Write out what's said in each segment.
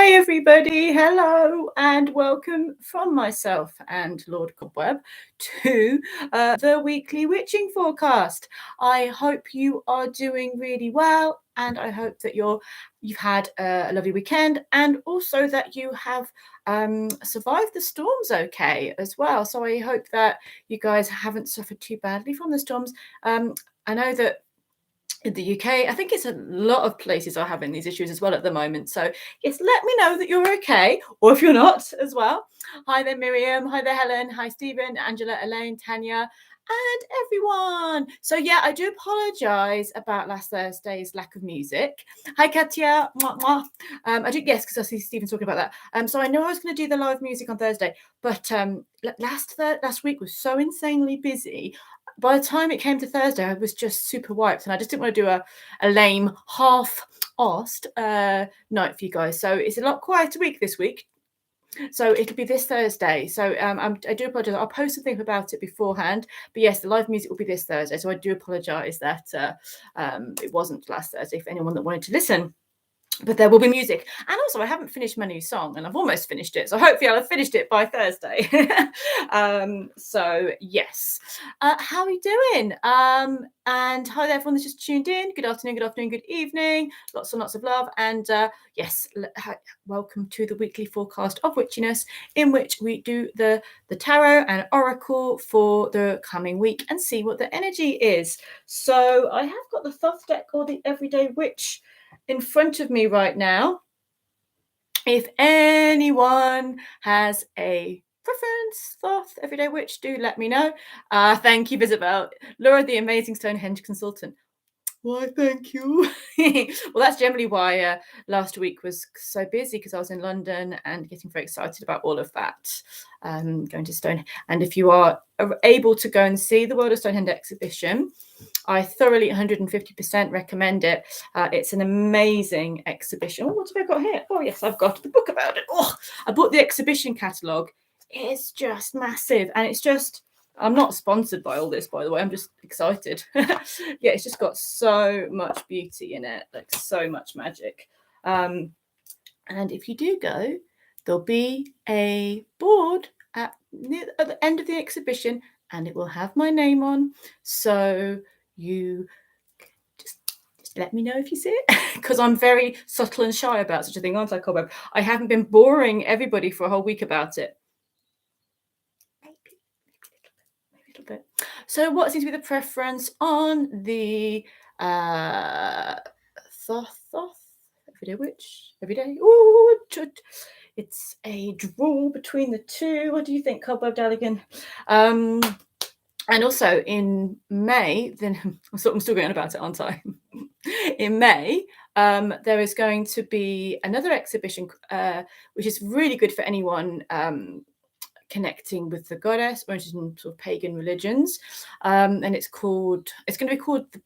Hi everybody, hello and welcome from myself and Lord Cobweb to the weekly witching forecast. I hope you are doing really well, and I hope that you've had a lovely weekend, and also that you have survived the storms okay as well. So I hope that you guys haven't suffered too badly from the storms. I know that in the UK, I think it's a lot of places are having these issues as well at the moment. So yes, let me know that you're okay, or if you're not as well. Hi there, Miriam. Hi there, Helen. Hi, Stephen, Angela, Elaine, Tanya, and everyone. So yeah, I do apologise about last Thursday's lack of music. Hi, Katya. Mwah, mwah. I do, yes, because I see Stephen talking about that. So I know I was going to do the live music on Thursday, but last week was so insanely busy. By the time it came to Thursday, I was just super wiped, and I just didn't want to do a lame half-assed night for you guys. So it's a lot quieter week this week. So it'll be this Thursday. So I do apologise. I'll post something about it beforehand. But yes, the live music will be this Thursday. So I do apologise that it wasn't last Thursday for anyone that wanted to listen. But there will be music. And also, I haven't finished my new song, and I've almost finished it. So hopefully I'll have finished it by Thursday. So yes. How are you doing? And hi there, everyone that's just tuned in. Good afternoon, good evening. Lots and lots of love. And yes, welcome to the weekly forecast of Witchiness, in which we do the tarot and oracle for the coming week and see what the energy is. So I have got the Thoth deck, or the Everyday Witch, in front of me right now. If anyone has a preference, Thoth, Everyday Witch, do let me know. Thank you, Isabel. Laura, the amazing Stonehenge consultant. Why, thank you. Well, that's generally why last week was so busy, because I was in London and getting very excited about all of that, going to Stonehenge. And if you are able to go and see the World of Stonehenge exhibition, I thoroughly 150% recommend it. It's an amazing exhibition. Oh, what have I got here? Oh, yes, I've got the book about it. Oh, I bought the exhibition catalogue. It's just massive. And it's just, I'm not sponsored by all this, by the way. I'm just excited. Yeah, it's just got so much beauty in it, like so much magic. And if you do go, there'll be a board at the end of the exhibition, and it will have my name on. So you just let me know if you see it, because I'm very subtle and shy about such a thing, aren't I, Cobweb? I haven't been boring everybody for a whole week about it. Maybe a little bit. So what seems to be the preference on the Thoth, Everyday Witch, Everyday? Ooh, it's a draw between the two. What do you think, Cobweb Daligan? And also in May, then I'm still going on about it, aren't I? In May, there is going to be another exhibition, which is really good for anyone connecting with the goddess, or interested in sort of pagan religions. And it's going to be called the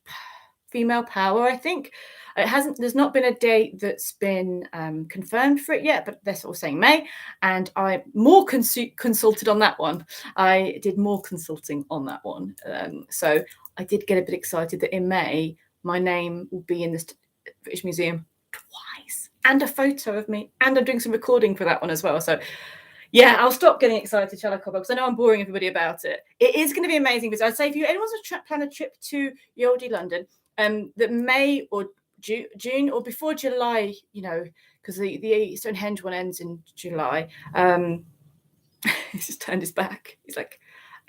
Female Power, I think. There's not been a date that's been confirmed for it yet, but they're sort of saying May, and I more consulted on that one. I did more consulting on that one. So I did get a bit excited that in May, my name will be in this British Museum twice, and a photo of me, and I'm doing some recording for that one as well. So yeah, I'll stop getting excited, shall I, Cobweb? Because I know I'm boring everybody about it. It is going to be amazing, because I'd say if anyone's plan a trip to Yodie, London, that May or June or before July, because the Stonehenge one ends in July. He's just turned his back. He's like,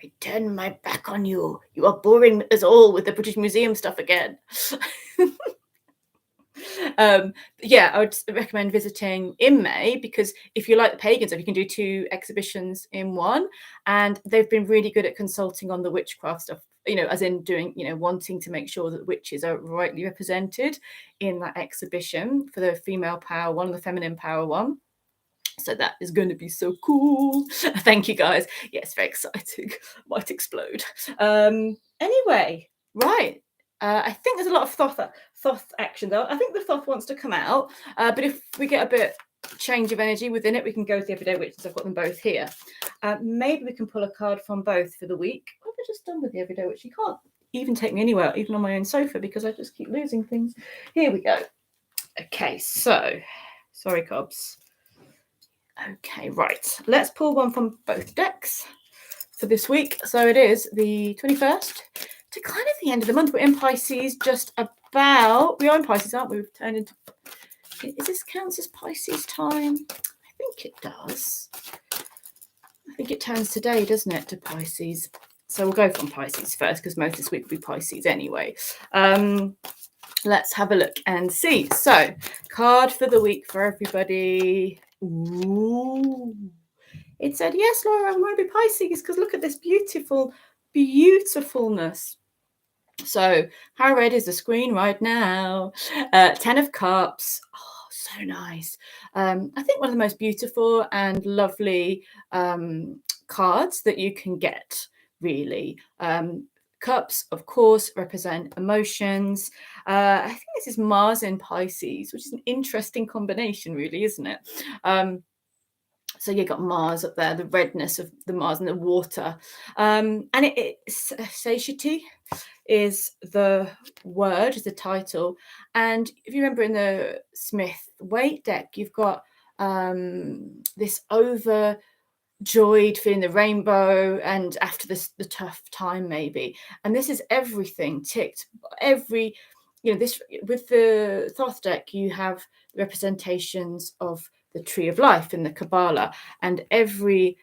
I turn my back on you. You are boring us all with the British Museum stuff again. Yeah, I would recommend visiting in May, because if you like the pagan stuff, you can do 2 exhibitions in one, and they've been really good at consulting on the witchcraft stuff, as in doing, wanting to make sure that witches are rightly represented in that exhibition for the Female Power one and the Feminine Power one. So that is going to be so cool. Thank you, guys. Yes, very exciting. Might explode. Anyway, right. I think there's a lot of Thoth action, though. I think the Thoth wants to come out, but if we get a bit change of energy within it, we can go to the Everyday Witches. I've got them both here. Maybe we can pull a card from both for the week. What have I just done with the Everyday Witch? You can't even take me anywhere, even on my own sofa, because I just keep losing things. Here we go. Okay, so sorry, Cobs. Okay, right. Let's pull one from both decks for this week. So it is the 21st to kind of the end of the month. We're in Pisces just about. We are in Pisces, aren't we? We've turned into. Is this counts as Pisces time? I think it does. I think it turns today, doesn't it, to Pisces? So we'll go from Pisces first because most of this week will be Pisces anyway. Let's have a look and see. So, card for the week for everybody. Ooh. It said, yes, Laura, we want to be Pisces because look at this beautifulness. So, how red is the screen right now? 10 of Cups. Oh, so nice. I think one of the most beautiful and lovely cards that you can get, really. Cups, of course, represent emotions. I think this is Mars in Pisces, which is an interesting combination, really, isn't it? So you got Mars up there, the redness of the Mars and the water. And it's satiety is the word, is the title. And if you remember in the Smith Waite deck, you've got this overjoyed feeling, the rainbow, and after the tough time maybe. And this is everything ticked. This with the Thoth deck, you have representations of the tree of life in the Kabbalah, and every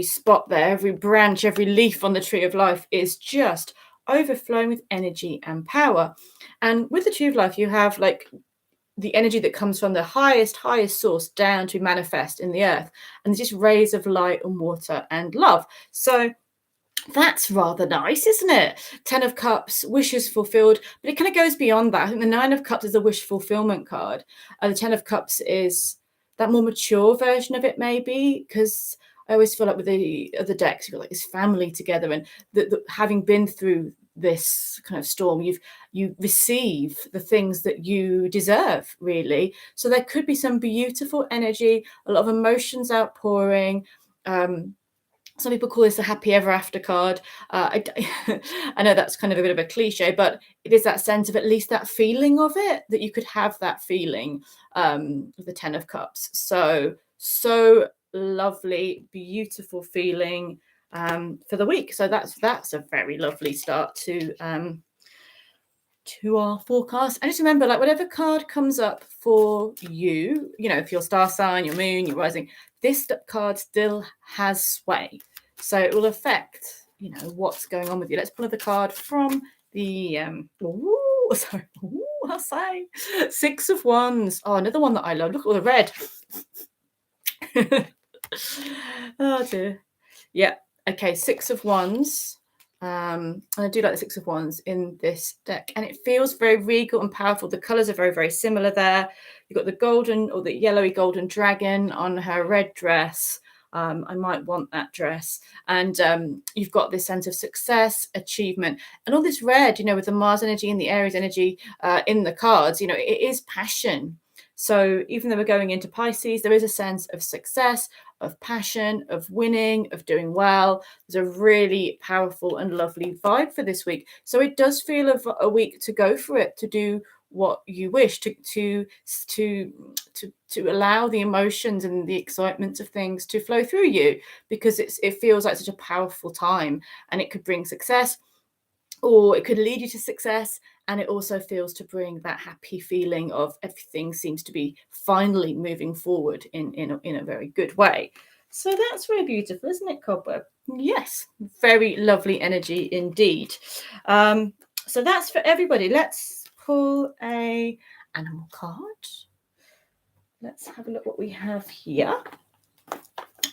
spot there, every branch, every leaf on the tree of life is just overflowing with energy and power. And with the tree of life, you have like the energy that comes from the highest source down to manifest in the earth, and just rays of light and water and love. So that's rather nice, isn't it? 10 of Cups, wishes fulfilled, but it kind of goes beyond that. I think the 9 of Cups is a wish fulfillment card. The 10 of Cups is that more mature version of it, maybe, because I always feel like with the other decks, you've got like this family together, and having been through this kind of storm, you receive the things that you deserve, really. So there could be some beautiful energy, a lot of emotions outpouring. Some people call this a happy ever after card. I know that's kind of a bit of a cliche, but it is that sense of at least that feeling of it, that you could have that feeling of the 10 of Cups. So lovely, beautiful feeling for the week. So that's a very lovely start to our forecast. And just remember, like, whatever card comes up for you, if your star sign, your moon, your rising, this card still has sway. So it will affect, what's going on with you. Let's pull another card from the I'll say 6 of Wands. Oh, another one that I love. Look at all the red. Oh dear. Yeah. Okay, 6 of Wands. And I do like the 6 of Wands in this deck, and it feels very regal and powerful. The colors are very, very similar there. You've got the golden or the yellowy golden dragon on her red dress. I might want that dress. And you've got this sense of success, achievement, and all this red, with the Mars energy and the Aries energy in the cards, it is passion. So even though we're going into Pisces, there is a sense of success, of passion, of winning, of doing well. There's a really powerful and lovely vibe for this week. So it does feel a week to go for it, to do what you wish, to allow the emotions and the excitements of things to flow through you, because it feels like such a powerful time, and it could bring success, or it could lead you to success. And it also feels to bring that happy feeling of everything seems to be finally moving forward in a very good way. So that's very beautiful, isn't it, Cobweb? Yes, very lovely energy indeed. So that's for everybody. Let's pull a animal card. Let's have a look what we have here.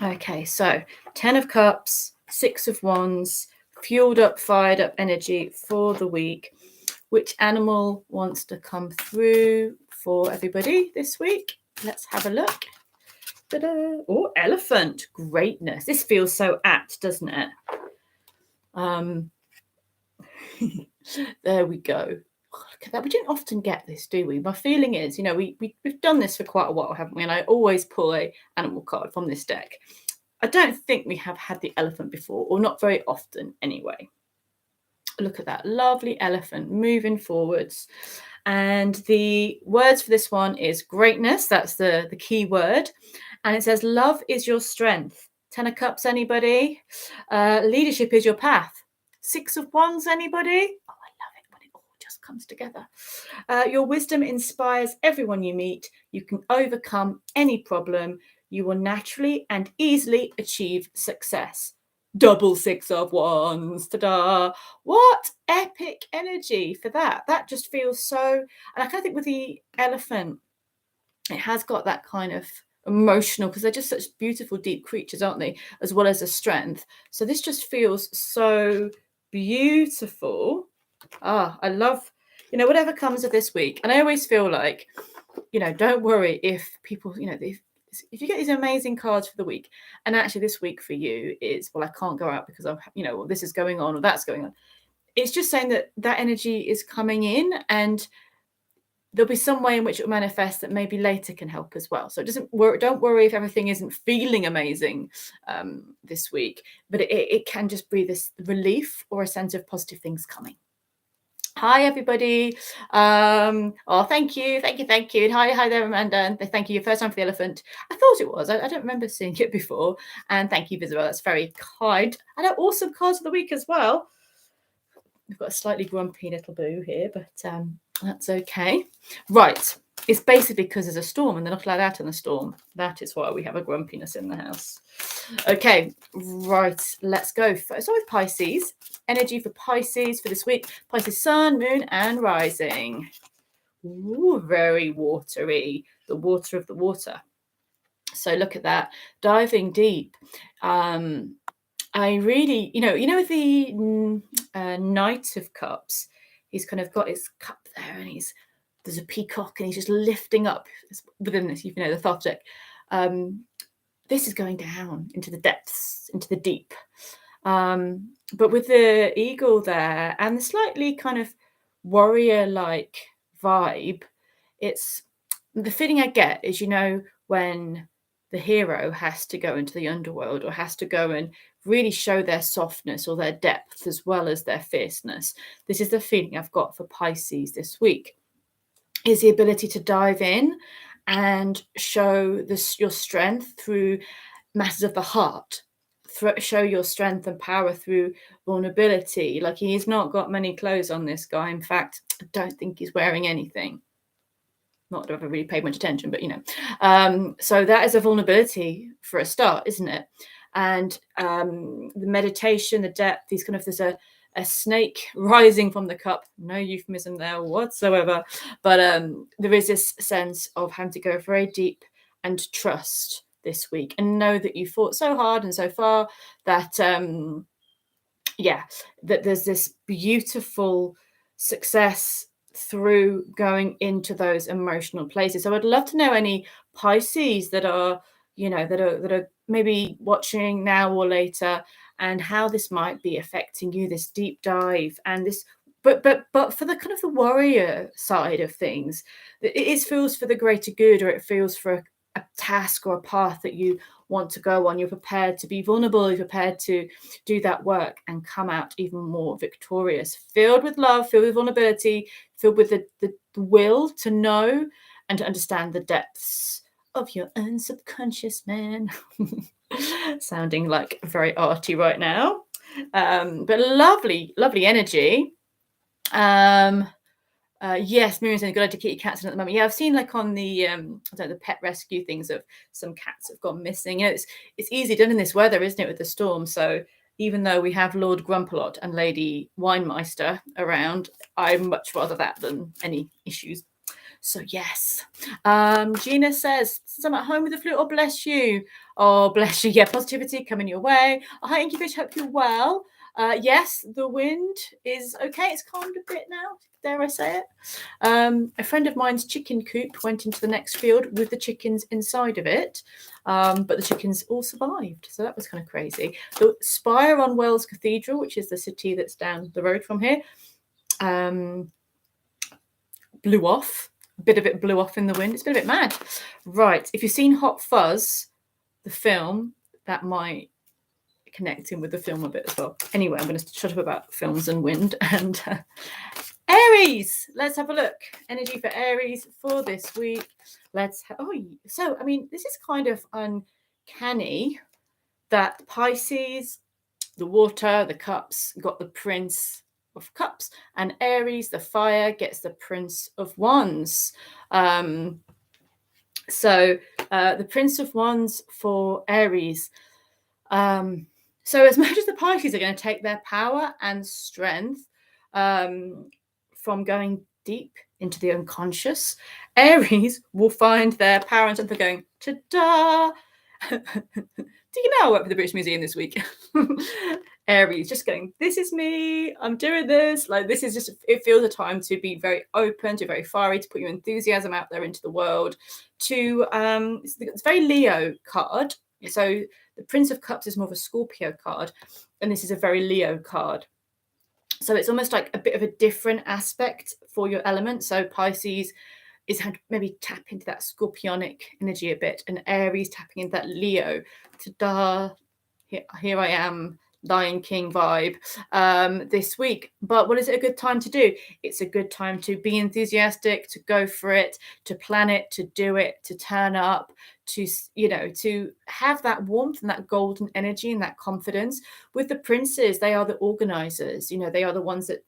Okay, so 10 of Cups, 6 of Wands, fueled up, fired up energy for the week. Which animal wants to come through for everybody this week? Let's have a look. Ta-da. Oh, elephant. Greatness. This feels so apt, doesn't it? There we go. Oh, look at that. We don't often get this, do we? My feeling is, we've done this for quite a while, haven't we? And I always pull an animal card from this deck. I don't think we have had the elephant before, or not very often anyway. Look at that lovely elephant moving forwards. And the words for this one is greatness. That's the key word. And it says, love is your strength. 10 of Cups, anybody? Leadership is your path. 6 of Wands, anybody? Oh, I love it when it all just comes together. Your wisdom inspires everyone you meet. You can overcome any problem. You will naturally and easily achieve success. Double 6 of Wands. Ta-da! What epic energy for that. That just feels so... And I kind of think with the elephant, it has got that kind of emotional, because they're just such beautiful, deep creatures, aren't they? As well as a strength. So this just feels so beautiful. I love, whatever comes of this week. And I always feel like, don't worry if people, if you get these amazing cards for the week, and actually this week for you is, well, I can't go out because well, this is going on or that's going on. It's just saying that energy is coming in, and there'll be some way in which it will manifest that maybe later can help as well. So don't worry if everything isn't feeling amazing this week, but it can just be this relief or a sense of positive things coming. Hi, everybody. Thank you. And hi there, Amanda. And thank you. Your first time for the elephant. I thought it was. I don't remember seeing it before. And thank you, Isabel. That's very kind. And awesome cards of the week as well. We've got a slightly grumpy little boo here, but that's okay. Right. It's basically because there's a storm and they're not allowed out in the storm. That is why we have a grumpiness in the house. Okay, right. Let's go. First with Pisces. Energy for Pisces for this week. Pisces sun, moon, and rising. Ooh, very watery. The water of the water. So look at that. Diving deep. I really, with the Knight of Cups, he's kind of got his cup there, and there's a peacock, and he's just lifting up within this, the Thoth deck. This is going down into the depths, into the deep. But with the eagle there and the slightly kind of warrior-like vibe, it's the feeling I get is, when the hero has to go into the underworld or has to go and really show their softness or their depth as well as their fierceness. This is the feeling I've got for Pisces this week, is the ability to dive in and show your strength through matters of the heart. Show your strength and power through vulnerability. Like, he's not got many clothes on, this guy. In fact, I don't think he's wearing anything. Not that I've really paid much attention, but so that is a vulnerability for a start, isn't it? And the meditation, the depth, there's a snake rising from the cup. No euphemism there whatsoever. But there is this sense of having to go very deep and trust this week, and know that you fought so hard and so far that that there's this beautiful success through going into those emotional places. So I'd love to know any Pisces that are that are maybe watching now or later, and how this might be affecting you, this deep dive, and this but for the kind of the warrior side of things, it feels for the greater good, or it feels for a task or a path that you want to go on. You're prepared to be vulnerable, you're prepared to do that work and come out even more victorious, filled with love, filled with vulnerability, filled with the will to know and to understand the depths of your own subconscious, man. Sounding like very arty right now, but lovely energy. Yes, Miriam's saying, good to keep your cats in at the moment. Yeah, I've seen like on the the pet rescue things of some cats have gone missing. It's easy done in this weather, isn't it, with the storm? So even though we have Lord Grumpalot and Lady Winemeister around, I'd much rather that than any issues. So yes. Gina says, since I'm at home with the flu, oh bless you. Oh bless you. Yeah, positivity coming your way. Oh, hi Inky Fish, hope you're well. Yes, the wind is okay. It's calmed a bit now, dare I say it. A friend of mine's chicken coop went into the next field with the chickens inside of it, but the chickens all survived. So that was kind of crazy. The spire on Wells Cathedral, which is the city that's down the road from here, blew off. A bit of it blew off in the wind. It's been a bit mad. Right. If you've seen Hot Fuzz, the film, that might connect in with the film a bit as well. Anyway, I'm going to shut up about films and wind and Aries, let's have a look. Energy for Aries for this week. So I mean, this is kind of uncanny that Pisces, the water, the cups, got the Prince of Cups, and Aries, the fire, gets the Prince of Wands. So the Prince of Wands for Aries. So as much as the Pisces are going to take their power and strength from going deep into the unconscious, Aries will find their power and strength for going, ta-da! Do you know I work for the British Museum this week? Aries just going, this is me, I'm doing this. Like, this is just, it feels a time to be very open, to very fiery, to put your enthusiasm out there into the world, to, it's very Leo card. So the Prince of Cups is more of a Scorpio card, and this is a very Leo card. So it's almost like a bit of a different aspect for your element. So Pisces is maybe tap into that scorpionic energy a bit, and Aries tapping into that Leo. Ta-da! Here I am, Lion King vibe this week. But what is it a good time to do? It's a good time to be enthusiastic, to go for it, to plan it, to do it, to turn up, to, you know, to have that warmth and that golden energy and that confidence. With the princes, they are the organizers, you know, they are the ones that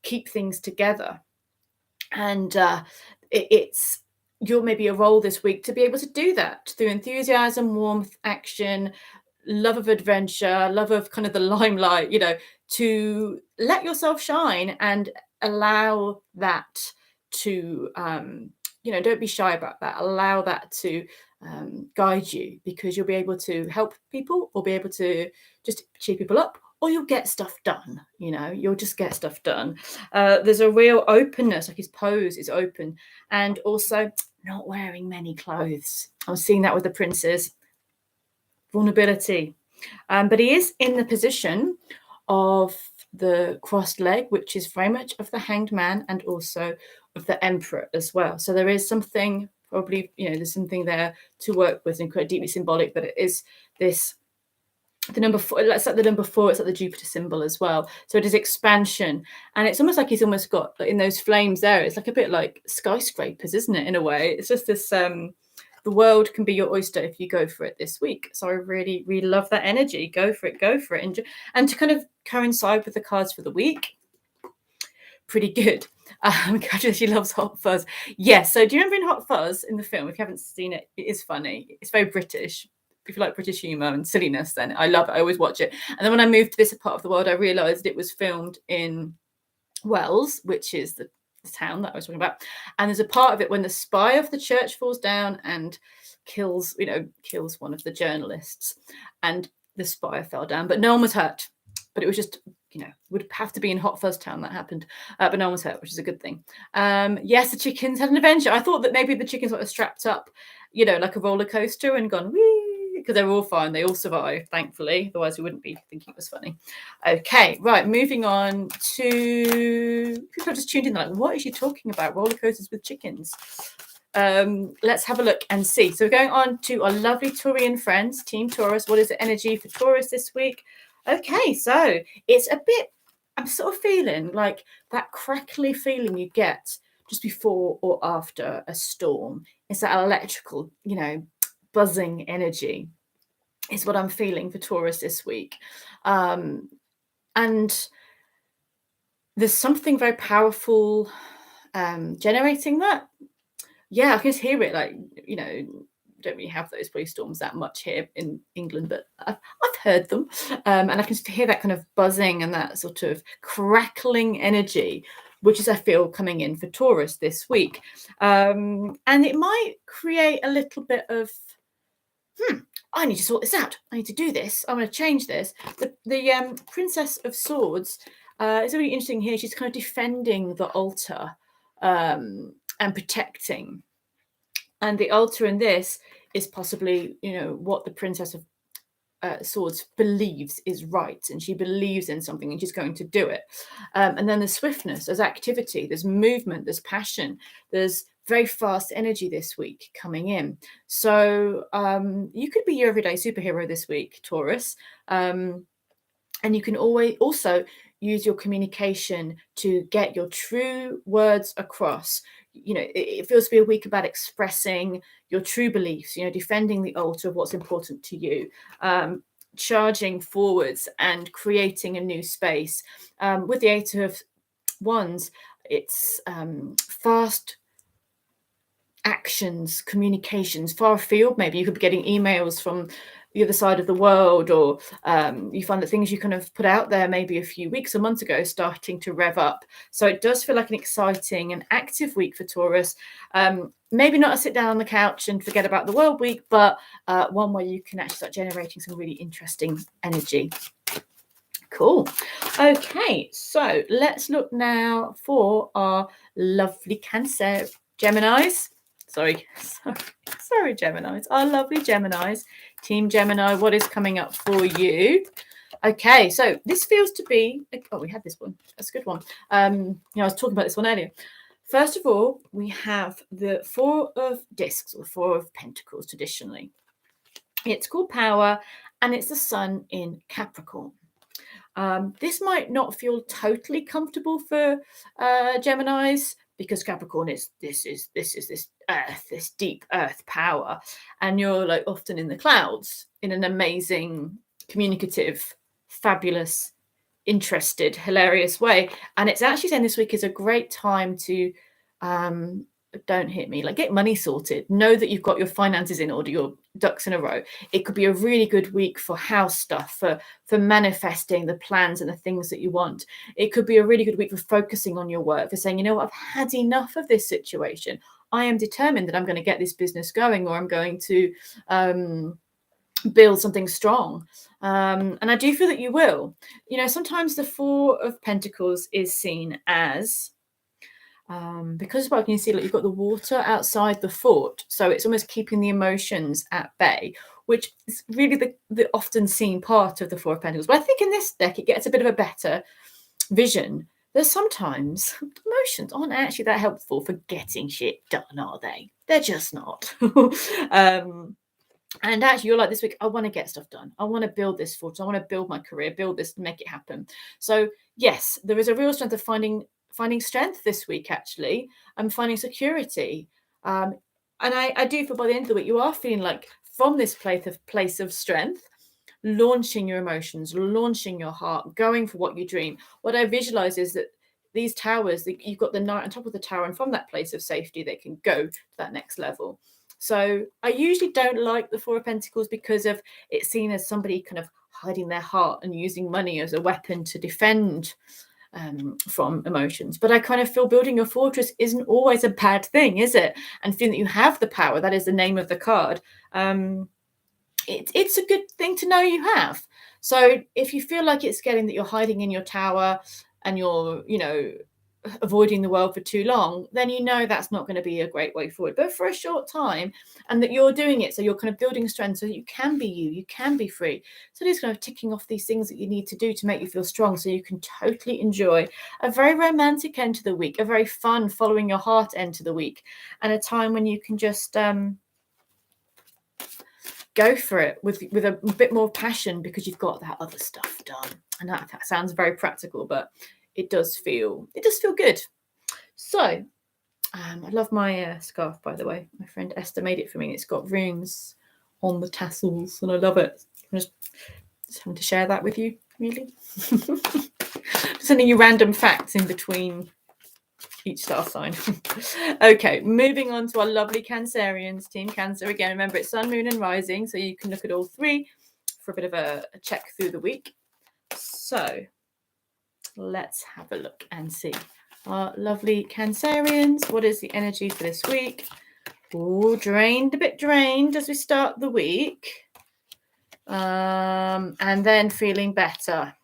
keep things together. And it's your maybe a role this week to be able to do that through enthusiasm, warmth, action, love of adventure, love of kind of the limelight, you know, to let yourself shine and allow that to, you know, don't be shy about that. Allow that to guide you, because you'll be able to help people or be able to just cheer people up, or you'll get stuff done, you know, you'll just get stuff done. There's a real openness, like his pose is open, and also not wearing many clothes. I was seeing that with the princes. Vulnerability. But he is in the position of the crossed leg, which is very much of the Hanged Man and also of the Emperor as well. So there is something, probably, you know, there's something there to work with and quite deeply symbolic, but it is this, the number 4, it's like the number 4, it's like the Jupiter symbol as well. So it is expansion, and it's almost like he's almost got, in those flames there, it's like a bit like skyscrapers, isn't it, in a way? It's just this, the world can be your oyster if you go for it this week. So I really, really love that energy. Go for it, go for it. And to kind of coincide with the cards for the week, pretty good. She loves Hot Fuzz. Yes, so do you remember in Hot Fuzz, in the film, if you haven't seen it, it is funny. It's very British. If you like British humour and silliness, then I love it. I always watch it. And then when I moved to this part of the world, I realised it was filmed in Wells, which is the town that I was talking about. And there's a part of it when the spy of the church falls down and kills one of the journalists. And the spy fell down, but no one was hurt. But it was just, you know, would have to be in Hot Fuzz Town that happened. But no one was hurt, which is a good thing. Yes, the chickens had an adventure. I thought that maybe the chickens were strapped up, you know, like a roller coaster and gone, wee, because they were all fine. They all survived, thankfully. Otherwise, we wouldn't be thinking it was funny. Okay, right. Moving on to people just tuned in. Like, what is she talking about? Roller coasters with chickens. Let's have a look and see. So we're going on to our lovely Taurian friends, Team Taurus. What is the energy for Taurus this week? Okay, so it's a bit, I'm sort of feeling like that crackly feeling you get just before or after a storm. It's that electrical, you know, buzzing energy is what I'm feeling for Taurus this week. And there's something very powerful generating that. Yeah, I can just hear it, like, you know, don't really have those police storms that much here in England, but I've heard them. And I can hear that kind of buzzing and that sort of crackling energy, which is, I feel, coming in for Taurus this week. And it might create a little bit of, I need to sort this out. I need to do this. I'm going to change this. The Princess of Swords is really interesting here. She's kind of defending the altar and protecting. And the altar in this is possibly, you know, what the Princess of Swords believes is right, and she believes in something and she's going to do it. And then there's swiftness, there's activity, there's movement, there's passion, there's very fast energy this week coming in. So you could be your everyday superhero this week, Taurus. And you can always also, use your communication to get your true words across. It feels to be a week about expressing your true beliefs, defending the altar of what's important to you, charging forwards and creating a new space. With the Eight of Wands, it's fast actions, communications, far afield. Maybe you could be getting emails from the other side of the world, or you find that things you kind of put out there maybe a few weeks or months ago starting to rev up. So it does feel like an exciting and active week for Taurus. Maybe not a sit down on the couch and forget about the world week, but one where you can actually start generating some really interesting energy. Cool. Okay, so let's look now for our lovely Cancer Geminis. Sorry, Geminis. Our lovely Geminis. Team Gemini, what is coming up for you? Okay, so this feels to be... Oh, we had this one. That's a good one. I was talking about this one earlier. First of all, we have the Four of Discs, or Four of Pentacles, traditionally. It's called Power, and it's the Sun in Capricorn. This might not feel totally comfortable for Geminis, because Capricorn is this earth, this deep earth power, and you're like often in the clouds in an amazing, communicative, fabulous, interested, hilarious way. And it's actually saying this week is a great time to don't hit me, like get money sorted, know that you've got your finances in order, your ducks in a row. It could be a really good week for house stuff, for manifesting the plans and the things that you want. It could be a really good week for focusing on your work, for saying, I've had enough of this situation. I am determined that I'm going to get this business going, or I'm going to build something strong. And I do feel that you will. Sometimes the Four of Pentacles is seen as because you can see you've got the water outside the fort, so it's almost keeping the emotions at bay, which is really the often seen part of the Four of Pentacles. But I think in this deck it gets a bit of a better vision. There's sometimes emotions aren't actually that helpful for getting shit done, are they? They're just not. And actually you're like, this week I want to get stuff done, I want to build this fort, I want to build my career, build this, make it happen. So yes, there is a real strength of finding strength this week, actually. I'm finding security. And I do feel by the end of the week, you are feeling like from this place of strength, launching your emotions, launching your heart, going for what you dream. What I visualize is that these towers, you've got the knight on top of the tower, and from that place of safety, they can go to that next level. So I usually don't like the Four of Pentacles because of it's seen as somebody kind of hiding their heart and using money as a weapon to defend from emotions. But I kind of feel building your fortress isn't always a bad thing, is it? And feeling that you have the power, that is the name of the card. It's a good thing to know you have. So if you feel like it's getting that you're hiding in your tower and you're, avoiding the world for too long, then that's not going to be a great way forward. But for a short time, and that you're doing it, so you're kind of building strength so that you can be you can be free. So it is kind of ticking off these things that you need to do to make you feel strong, so you can totally enjoy a very romantic end to the week, a very fun following your heart end to the week, and a time when you can just go for it with a bit more passion because you've got that other stuff done. And that sounds very practical, but it does feel good. So I love my scarf, by the way. My friend Esther made it for me. It's got runes on the tassels, and I love it. I'm just having to share that with you, really. Sending you random facts in between each star sign. Okay, moving on to our lovely Cancerians, Team Cancer. Again, remember it's Sun, Moon and Rising, so you can look at all three for a bit of a check through the week. So let's have a look and see. Our lovely Cancerians, what is the energy for this week? Oh, a bit drained as we start the week. And then feeling better.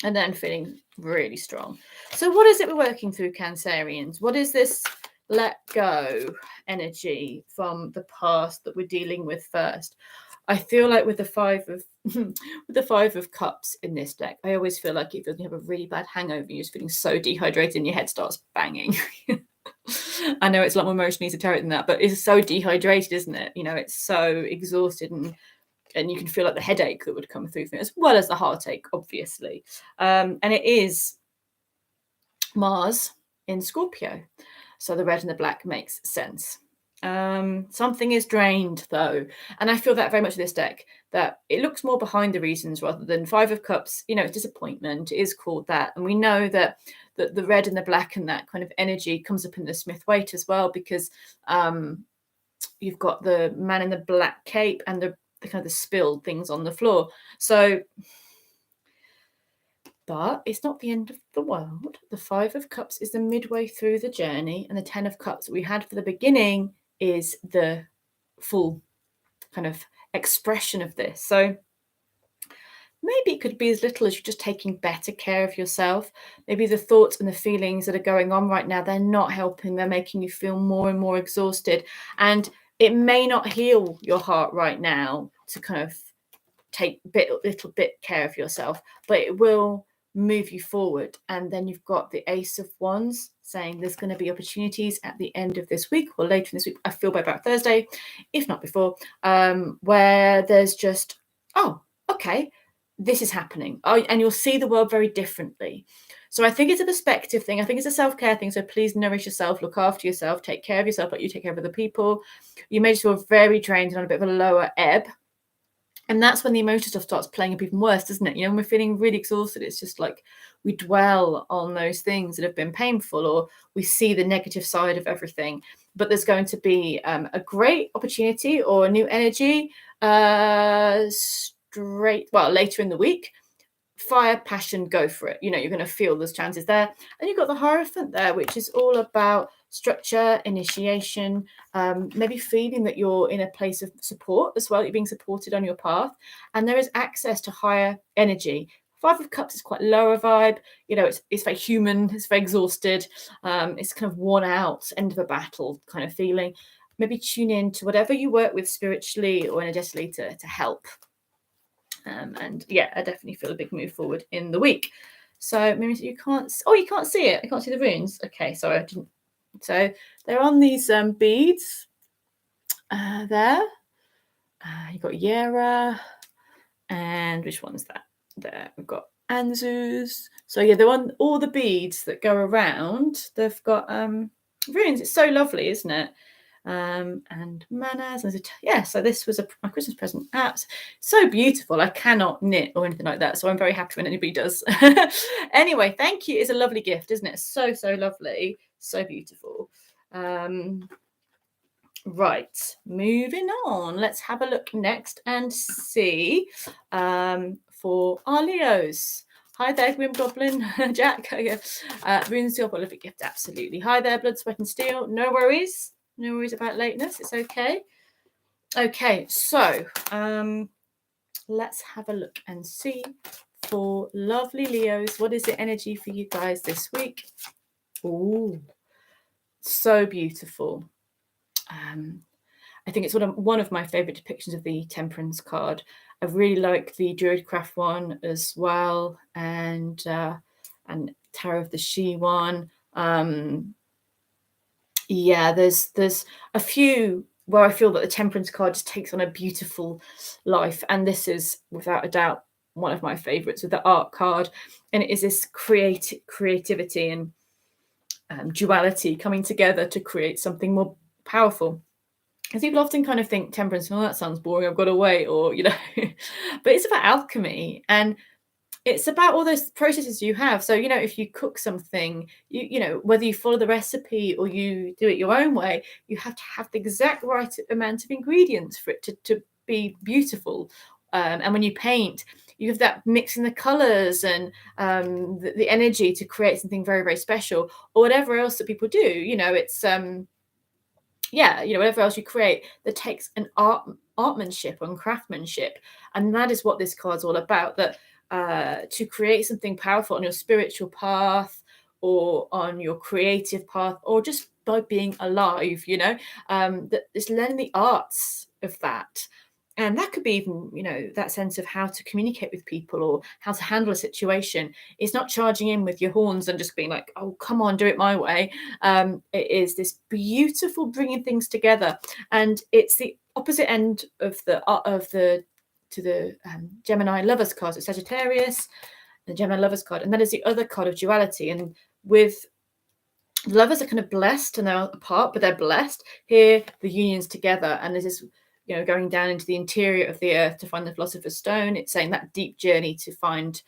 And then feeling really strong. So what is it we're working through, Cancerians? What is this let go energy from the past that we're dealing with first? I feel like with the Five of Cups in this deck, I always feel like if you have a really bad hangover, you're just feeling so dehydrated and your head starts banging. I know it's a lot more emotionally esoteric than that, but it's so dehydrated, isn't it? It's so exhausted and and you can feel like the headache that would come through from it, as well as the heartache, obviously. And it is Mars in Scorpio, so the red and the black makes sense. Something is drained though, and I feel that very much with this deck, that it looks more behind the reasons rather than Five of Cups. You know, it's disappointment, it is called that, and we know that the red and the black and that kind of energy comes up in the Smith Waite as well, because you've got the man in the black cape and the kind of the spilled things on the floor. So, but it's not the end of the world. The Five of Cups is the midway through the journey, and the Ten of Cups that we had for the beginning is the full kind of expression of this. So maybe it could be as little as you're just taking better care of yourself. Maybe the thoughts and the feelings that are going on right now, they're not helping. They're making you feel more and more exhausted. And it may not heal your heart right now to kind of take little bit care of yourself, but it will move you forward. And then you've got the Ace of Wands saying there's going to be opportunities at the end of this week or later in this week. I feel by about Thursday, if not before, where there's just, oh, okay, this is happening. Oh, and you'll see the world very differently. So I think it's a perspective thing. I think it's a self-care thing. So please nourish yourself, look after yourself, take care of yourself like you take care of other people. You may just feel very drained and on a bit of a lower ebb. And that's when the emotion stuff starts playing up even worse, doesn't it? You know, when we're feeling really exhausted, it's just like we dwell on those things that have been painful, or we see the negative side of everything. But there's going to be a great opportunity or a new energy later in the week. Fire, passion, go for it. You know, you're going to feel there's chances there. And you've got the Hierophant there, which is all about structure, initiation, maybe feeling that you're in a place of support as well. You're being supported on your path, and there is access to higher energy. Five of Cups is quite lower vibe. You know, it's very human. It's very exhausted. It's kind of worn out, end of a battle kind of feeling. Maybe tune in to whatever you work with spiritually or energetically to help. And yeah, I definitely feel a big move forward in the week. So maybe you can't see it. I can't see the runes. Okay, sorry, I didn't. So they're on these beads there. You've got Yera, and which one's that? There, we've got Anzus. So yeah, they're on all the beads that go around. They've got runes. It's so lovely, isn't it? And manners. So this was my Christmas present. So beautiful. I cannot knit or anything like that, so I'm very happy when anybody does. Anyway, thank you. It's a lovely gift, isn't it? So lovely, so beautiful. Right, moving on. Let's have a look next and see for our Leos. Hi there, Grim Goblin, Jack. Rune Steel, a lovely gift, absolutely. Hi there, Blood, Sweat and Steel. No worries. No worries about lateness. It's okay. Okay, so let's have a look and see for lovely Leos. What is the energy for you guys this week? Oh, so beautiful. I think it's one of my favorite depictions of the Temperance card. I really like the Druidcraft one as well, and Tarot of the She one. Yeah, there's a few where I feel that the Temperance card just takes on a beautiful life, and this is without a doubt one of my favorites with the Art card, and it is this creativity and duality coming together to create something more powerful. Because people often kind of think Temperance, oh, that sounds boring, I've got to wait, or, you know, but it's about alchemy, and it's about all those processes you have. So, you know, if you cook something, you know, whether you follow the recipe or you do it your own way, you have to have the exact right amount of ingredients for it to be beautiful. And when you paint, you have that mixing the colors and the energy to create something very, very special, or whatever else that people do. You know, it's whatever else you create that takes an artmanship and craftsmanship, and that is what this card's all about. That to create something powerful on your spiritual path or on your creative path, or just by being alive, you know, that is learning the arts of that. And that could be even, you know, that sense of how to communicate with people or how to handle a situation. It's not charging in with your horns and just being like, oh, come on, do it my way. It is this beautiful bringing things together. And it's the opposite end of the the Gemini lovers card, so Sagittarius, the Gemini lovers card, and that is the other card of duality. And with lovers are kind of blessed and they're apart, but they're blessed. Here, the union's together, and there's this, going down into the interior of the earth to find the Philosopher's Stone. It's saying that deep journey to find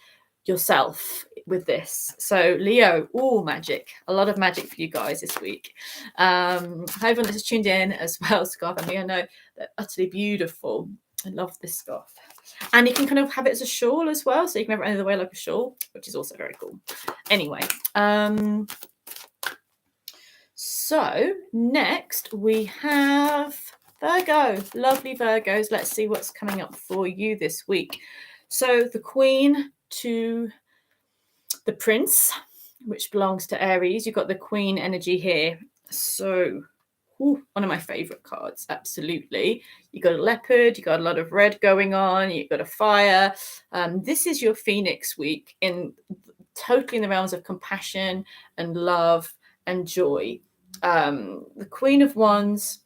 yourself with this. So Leo, magic, a lot of magic for you guys this week. Hope everyone that's tuned in as well, scarf. I know they're utterly beautiful. I love this scarf. And you can kind of have it as a shawl as well, so you can have it under the way like a shawl, which is also very cool. Anyway, so next we have Virgo. Lovely Virgos. Let's see what's coming up for you this week. So the Queen to the Prince, which belongs to Aries. You've got the Queen energy here. So one of my favorite cards, absolutely. You got a leopard, you got a lot of red going on, you've got a fire. This is your Phoenix week, totally in the realms of compassion and love and joy. The Queen of Wands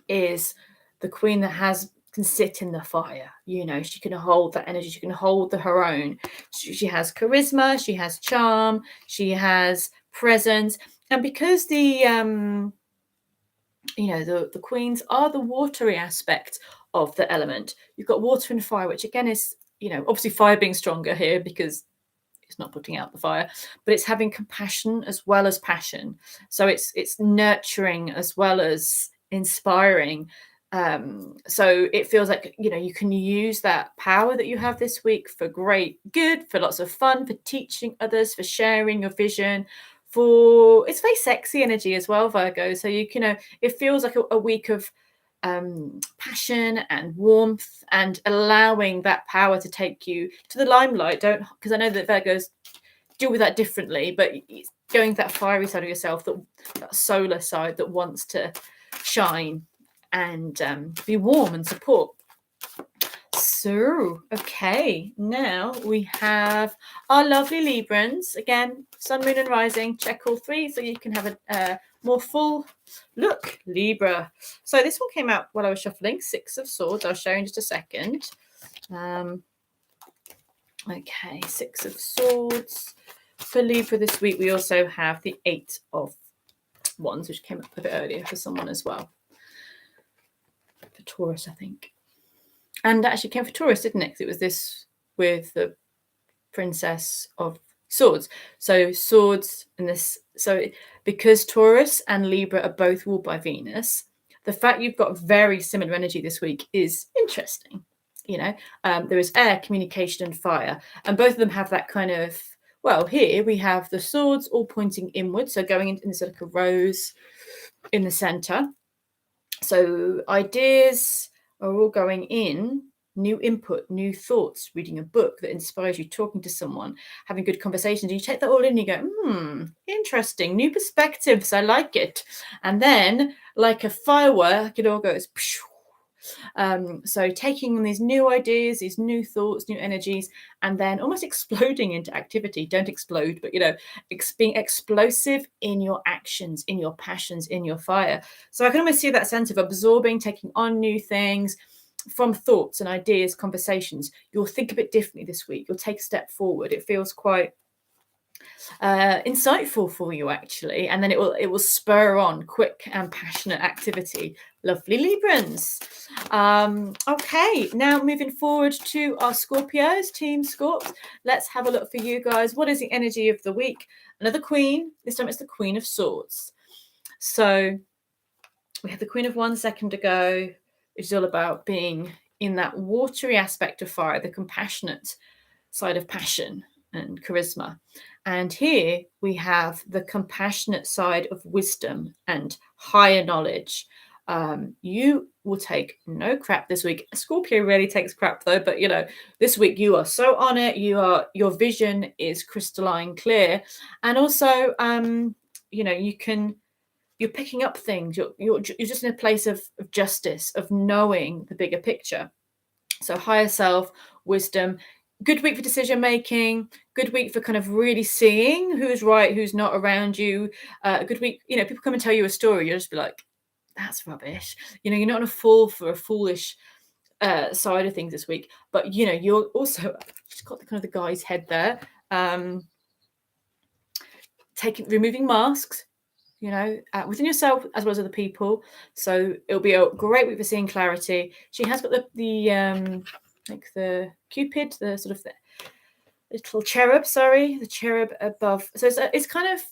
is the queen that can sit in the fire. She can hold that energy, she can hold her own. She has charisma, she has charm, she has presence. And because the queens are the watery aspect of the element, you've got water and fire, which again is, obviously fire being stronger here because it's not putting out the fire, but it's having compassion as well as passion. So it's nurturing as well as inspiring. So it feels like, you can use that power that you have this week for great good, for lots of fun, for teaching others, for sharing your vision, it's very sexy energy as well, Virgo. So it feels like a week of passion and warmth, and allowing that power to take you to the limelight. Because I know that Virgos deal with that differently, but it's going to that fiery side of yourself, that solar side that wants to shine and be warm and support. So, okay, now we have our lovely Librans. Again, sun, moon and rising, check all three so you can have a more full look. Libra. So this one came out while I was shuffling, Six of Swords. I'll show you in just a second. Okay, Six of Swords. For Libra this week, we also have the Eight of Wands, which came up a bit earlier for someone as well. For Taurus, I think. And actually came for Taurus, didn't it? Because it was this with the Princess of Swords. So swords in this. So because Taurus and Libra are both ruled by Venus, the fact you've got very similar energy this week is interesting. There is air, communication, and fire, and both of them have that kind of. Well, here we have the swords all pointing inward, so going into this like a rose in the center. So ideas are all going in, new input, new thoughts, reading a book that inspires you, talking to someone, having good conversations. You take that all in and you go, interesting, new perspectives, I like it. And then like a firework, it all goes, so taking these new ideas, these new thoughts, new energies, and then almost exploding into activity. Don't explode, but being explosive in your actions, in your passions, in your fire. So I can almost see that sense of absorbing, taking on new things from thoughts and ideas, conversations. You'll think a bit differently this week. You'll take a step forward. It feels quite insightful for you, actually, and then it will spur on quick and passionate activity. Lovely Librans. Okay, now moving forward to our Scorpios, Team Scorps. Let's have a look for you guys. What is the energy of the week? Another Queen. This time it's the Queen of Swords. So we had the Queen of Wands a second ago, which is all about being in that watery aspect of fire, the compassionate side of passion and charisma. And here we have the compassionate side of wisdom and higher knowledge. You will take no crap this week. Scorpio rarely takes crap though, but this week you are so on it. Your vision is crystalline clear, and also you're picking up things. You're just in a place of justice, of knowing the bigger picture. So higher self, wisdom. Good week for decision making. Good week for kind of really seeing who's right, who's not around you. A good week, people come and tell you a story, you'll just be like, that's rubbish. You're not going to fall for a foolish side of things this week. But you're also just got the kind of the guy's head there, removing masks, within yourself as well as other people. So it'll be a great week for seeing clarity. She has got the like the Cupid, the sort of the little cherub, the cherub above. So it's kind of,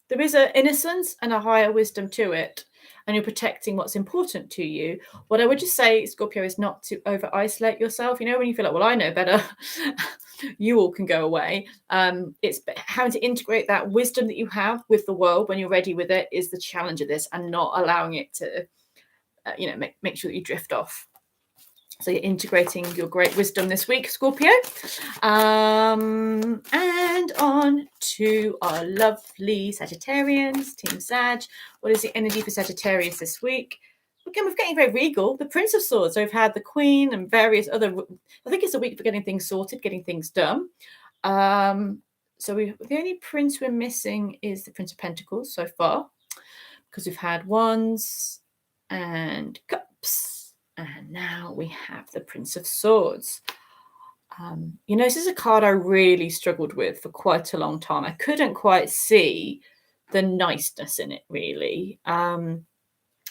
there is an innocence and a higher wisdom to it, and you're protecting what's important to you. What I would just say, Scorpio, is not to over isolate yourself. When you feel like, well, I know better, you all can go away. It's having to integrate that wisdom that you have with the world when you're ready with it is the challenge of this, and not allowing it to, make sure that you drift off. So you're integrating your great wisdom this week, Scorpio. And on to our lovely Sagittarians, Team Sag. What is the energy for Sagittarius this week? Again, we're getting very regal. The Prince of Swords. So we've had the Queen and various other. I think it's a week for getting things sorted, getting things done. So the only Prince we're missing is the Prince of Pentacles so far, because we've had Wands and Cups. And now we have the Prince of Swords. This is a card I really struggled with for quite a long time. I couldn't quite see the niceness in it, really. I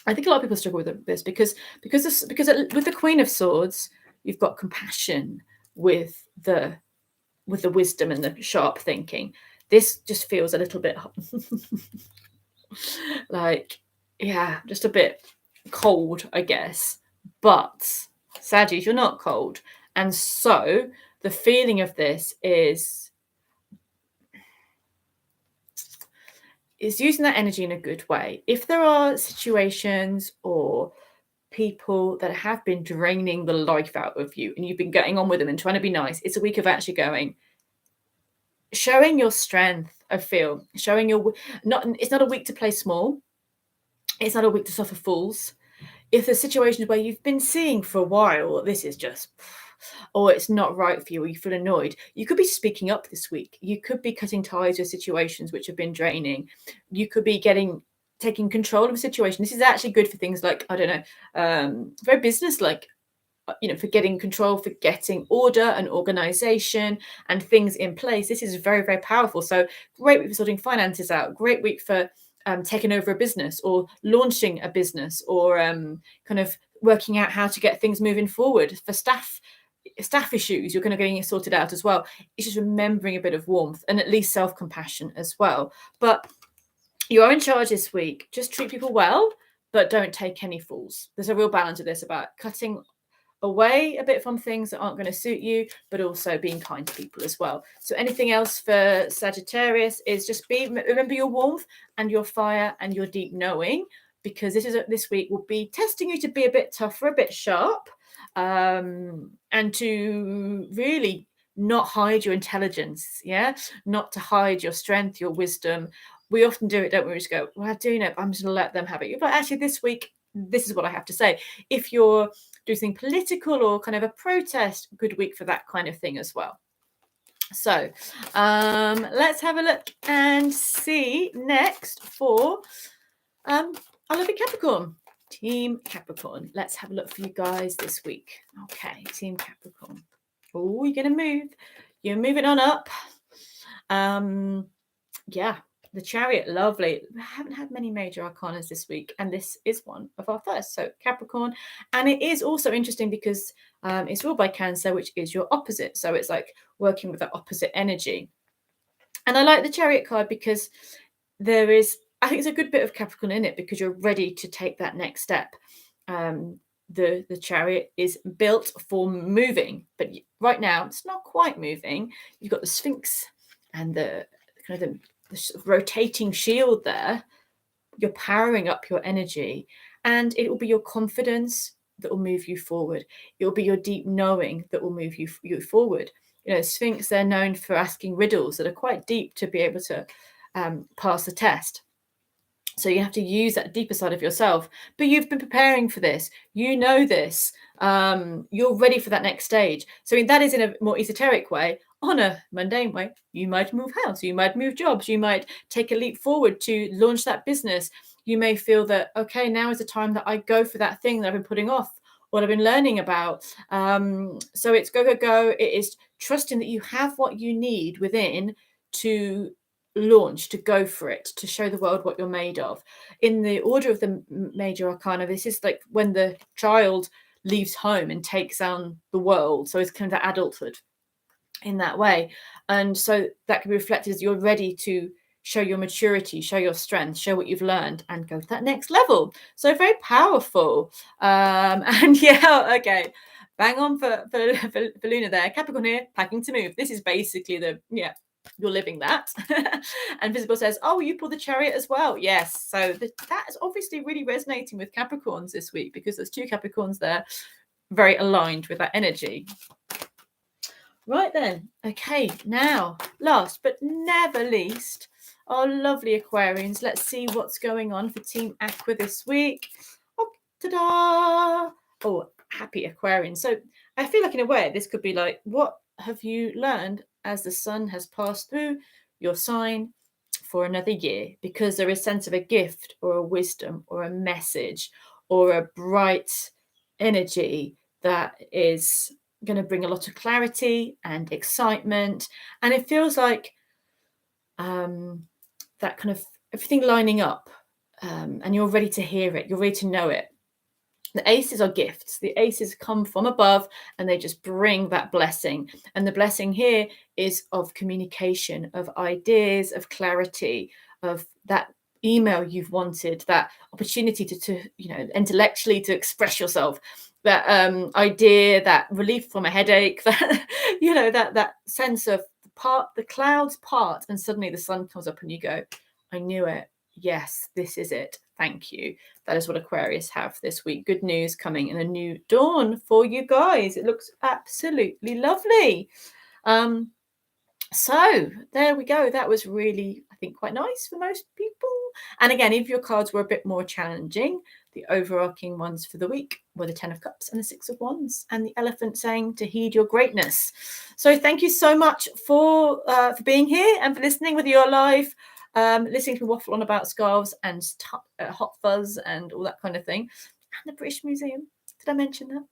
think a lot of people struggle with this because with the Queen of Swords, you've got compassion with the wisdom and the sharp thinking. This just feels a little bit like, just a bit cold, I guess. But Saggies, you're not cold. And so the feeling of this is using that energy in a good way. If there are situations or people that have been draining the life out of you and you've been getting on with them and trying to be nice, it's a week of actually showing your strength, I feel. It's not a week to play small. It's not a week to suffer fools. If there's situations where you've been seeing for a while, this is just, or it's not right for you, or you feel annoyed, you could be speaking up this week. You could be cutting ties with situations which have been draining. You could be taking control of a situation. This is actually good for things like, I don't know, very business-like, for getting control, for getting order and organization and things in place. This is very, very powerful. So great week for sorting finances out. Great week for taking over a business or launching a business, or kind of working out how to get things moving forward. For staff issues, you're kind of getting it sorted out as well. It's just remembering a bit of warmth and at least self-compassion as well. But you are in charge this week. Just treat people well, but don't take any fools. There's a real balance of this about cutting away a bit from things that aren't going to suit you, but also being kind to people as well. So anything else for Sagittarius is just remember your warmth and your fire and your deep knowing, because this week will be testing you to be a bit tougher, a bit sharp, and to really not hide your intelligence, not to hide your strength, your wisdom. We often do it, don't we? We just go, well, I do know, but I'm just going to let them have it. But actually this week, this is what I have to say. If you're doing something political or kind of a protest, good week for that kind of thing as well. So let's have a look and see next for our lovely Capricorn. Team Capricorn. Let's have a look for you guys this week. Okay, Team Capricorn. Oh, you're going to move. You're moving on up. The Chariot, lovely. We haven't had many major arcanas this week, and this is one of our first. So Capricorn, and it is also interesting because it's ruled by Cancer, which is your opposite. So it's like working with that opposite energy. And I like the Chariot card because I think it's a good bit of Capricorn in it, because you're ready to take that next step. The Chariot is built for moving, but right now it's not quite moving. You've got the Sphinx and the kind of the rotating shield there. You're powering up your energy, and it will be your confidence that will move you forward. It will be your deep knowing that will move you forward. Sphinx, they're known for asking riddles that are quite deep to be able to pass the test. So you have to use that deeper side of yourself. But you've been preparing for this. You know this. You're ready for that next stage. So that is in a more esoteric way. On a mundane way, you might move house, you might move jobs, you might take a leap forward to launch that business. You may feel that, okay, now is the time that I go for that thing that I've been putting off. what I've been learning about. So it's go, go, go. It is trusting that you have what you need within to launch, to go for it, to show the world what you're made of. In the order of the major arcana, this is like when the child leaves home and takes on the world. So it's kind of adulthood in that way. And so that can be reflected as you're ready to show your maturity, show your strength, show what you've learned, and go to that next level. So very powerful. And yeah, okay. Bang on for Luna there. Capricorn here, packing to move. This is basically you're living that. And Visible says, oh, you pulled the Chariot as well. Yes. So that is obviously really resonating with Capricorns this week, because there's 2 Capricorns there, very aligned with that energy. Right then. Okay. Now, last but never least, our lovely Aquarians. Let's see what's going on for Team Aqua this week. Oh, ta-da! Oh, happy Aquarians. So I feel like in a way this could be like, what have you learned as the sun has passed through your sign for another year? Because there is a sense of a gift or a wisdom or a message or a bright energy that is going to bring a lot of clarity and excitement. And it feels like that kind of everything lining up, and you're ready to hear it, you're ready to know it. The aces are gifts. The aces come from above and they just bring that blessing. And the blessing here is of communication, of ideas, of clarity, of that email you've wanted, that opportunity to intellectually to express yourself, that idea, that relief from a headache, that that sense of the clouds part and suddenly the sun comes up and you go, I knew it. Yes, this is it. Thank you. That is what Aquarius have this week. Good news coming in a new dawn for you guys. It looks absolutely lovely. So there we go. That was really, I think, quite nice for most people. And again, if your cards were a bit more challenging, the overarching ones for the week were the 10 of Cups and the 6 of Wands, and the Elephant saying to heed your greatness. So thank you so much for being here and for listening, whether you're live, listening to waffle on about scarves and hot fuzz and all that kind of thing. And the British Museum. Did I mention that?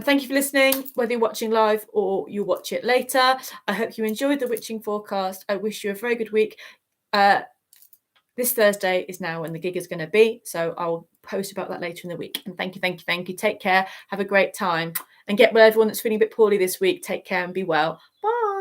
Thank you for listening, whether you're watching live or you watch it later. I hope you enjoyed the witching forecast. I wish you a very good week. This Thursday is now when the gig is going to be, so I'll post about that later in the week. And thank you. Take care. Have a great time. And get well, everyone that's feeling a bit poorly this week. Take care and be well. Bye.